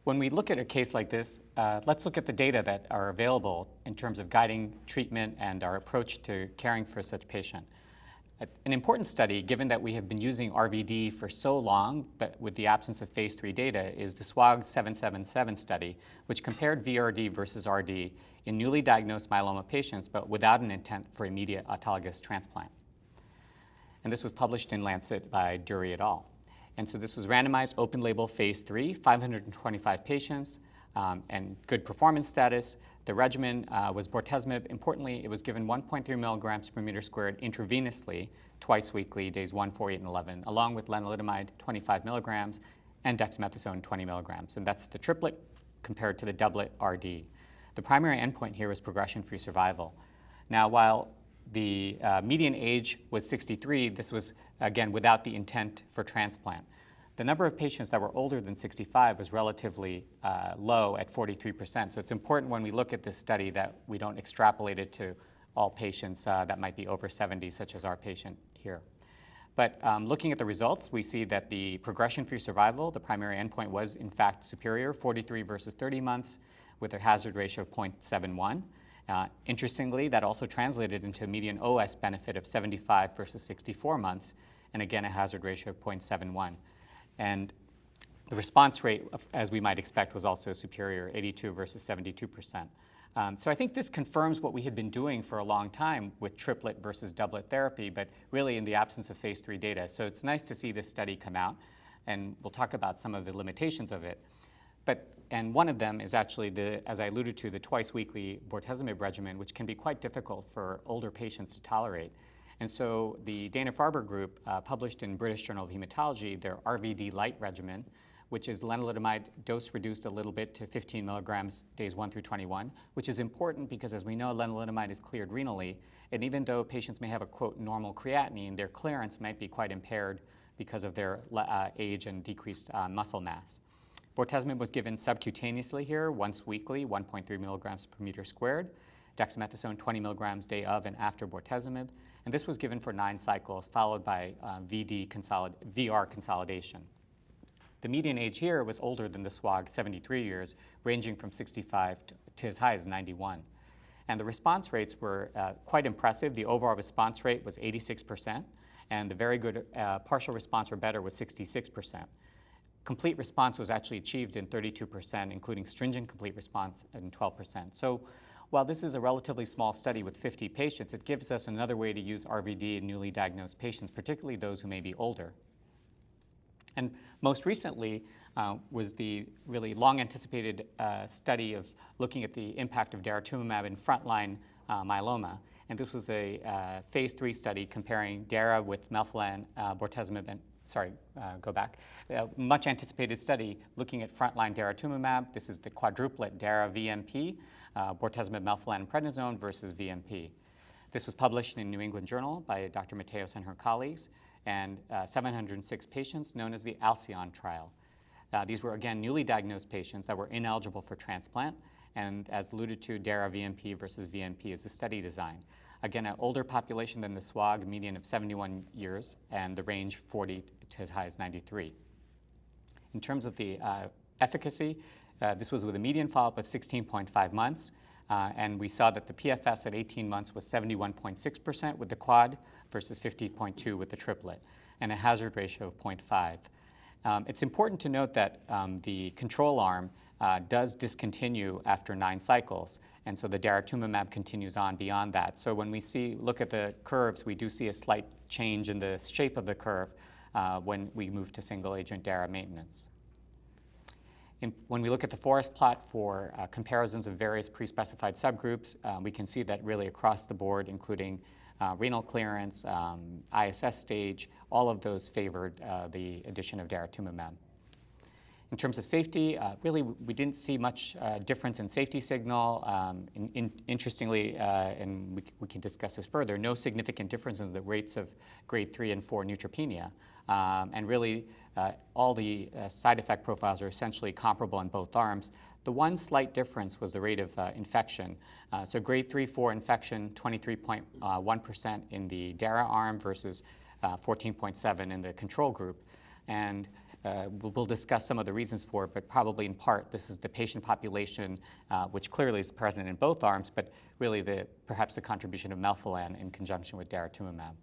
When we look at a case like this, let's look at the data that are available in terms of guiding treatment and our approach to caring for such patient. An important study, given that we have been using RVD for so long, but with the absence of phase 3 data, is the SWOG 777 study, which compared VRD versus RD in newly diagnosed myeloma patients, but without an intent for immediate autologous transplant. And this was published in Lancet by Dury et al. And so this was randomized open label phase 3, 525 patients, and good performance status. The regimen was bortezomib. Importantly, it was given 1.3 milligrams per meter squared intravenously twice weekly, days 1, 4, 8, and 11, along with lenalidomide 25 milligrams and dexamethasone 20 milligrams. And that's the triplet compared to the doublet RD. The primary endpoint here was progression-free survival. Now, while the median age was 63, this was, again, without the intent for transplant. The number of patients that were older than 65 was relatively low at 43%. So it's important when we look at this study that we don't extrapolate it to all patients that might be over 70, such as our patient here. But looking at the results, we see that the progression-free survival, the primary endpoint, was in fact superior, 43 versus 30 months, with a hazard ratio of 0.71. Interestingly, that also translated into a median OS benefit of 75 versus 64 months, and again, a hazard ratio of 0.71. And the response rate, as we might expect, was also superior, 82 versus 72%. So I think this confirms what we had been doing for a long time with triplet versus doublet therapy, but really in the absence of phase 3 data. So it's nice to see this study come out, and we'll talk about some of the limitations of it. And one of them is actually, as I alluded to, the twice-weekly bortezomib regimen, which can be quite difficult for older patients to tolerate. And so the Dana-Farber group published in British Journal of Hematology their RVD light regimen, which is lenalidomide dose reduced a little bit to 15 milligrams days 1 through 21, which is important because, as we know, lenalidomide is cleared renally, and even though patients may have a, quote, normal creatinine, their clearance might be quite impaired because of their age and decreased muscle mass. Bortezomib was given subcutaneously here, once weekly, 1.3 milligrams per meter squared. Dexamethasone, 20 milligrams day of and after bortezomib. And this was given for 9 cycles, followed by VR consolidation. The median age here was older than the SWOG, 73 years, ranging from 65 to as high as 91. And the response rates were quite impressive. The overall response rate was 86%, and the very good partial response or better was 66%. Complete response was actually achieved in 32%, including stringent complete response in 12%. So while this is a relatively small study with 50 patients, it gives us another way to use RVD in newly diagnosed patients, particularly those who may be older. And most recently was the really long-anticipated study of looking at the impact of daratumumab in frontline myeloma. And this was a phase 3 study comparing dara with melphalan, bortezomib, and much anticipated study looking at frontline daratumumab. This is the quadruplet dara VMP, bortezomib, melphalan, and prednisone versus VMP. This was published in New England Journal by Dr. Mateos and her colleagues, and 706 patients, known as the Alcyon trial. These were, again, newly diagnosed patients that were ineligible for transplant, and as alluded to, dara VMP versus VMP is the study design. Again, an older population than the SWOG, a median of 71 years, and the range 40 to as high as 93. In terms of the efficacy, this was with a median follow-up of 16.5 months, and we saw that the PFS at 18 months was 71.6% with the quad versus 50.2% with the triplet, and a hazard ratio of 0.5. It's important to note that the control arm does discontinue after 9 cycles, and so the daratumumab continues on beyond that. So when we look at the curves, we do see a slight change in the shape of the curve when we move to single-agent dara maintenance. When we look at the forest plot for comparisons of various pre-specified subgroups, we can see that really across the board, including renal clearance, ISS stage, all of those favored the addition of daratumumab. In terms of safety, really we didn't see much difference in safety signal. Interestingly, and we can discuss this further, no significant difference in the rates of grade 3 and 4 neutropenia. And really, all the side effect profiles are essentially comparable in both arms. The one slight difference was the rate of infection. So grade 3-4 infection, 23.1% in the dara arm versus 14.7% in the control group. And we'll discuss some of the reasons for it, but probably in part this is the patient population, which clearly is present in both arms, but really perhaps the contribution of melphalan in conjunction with daratumumab.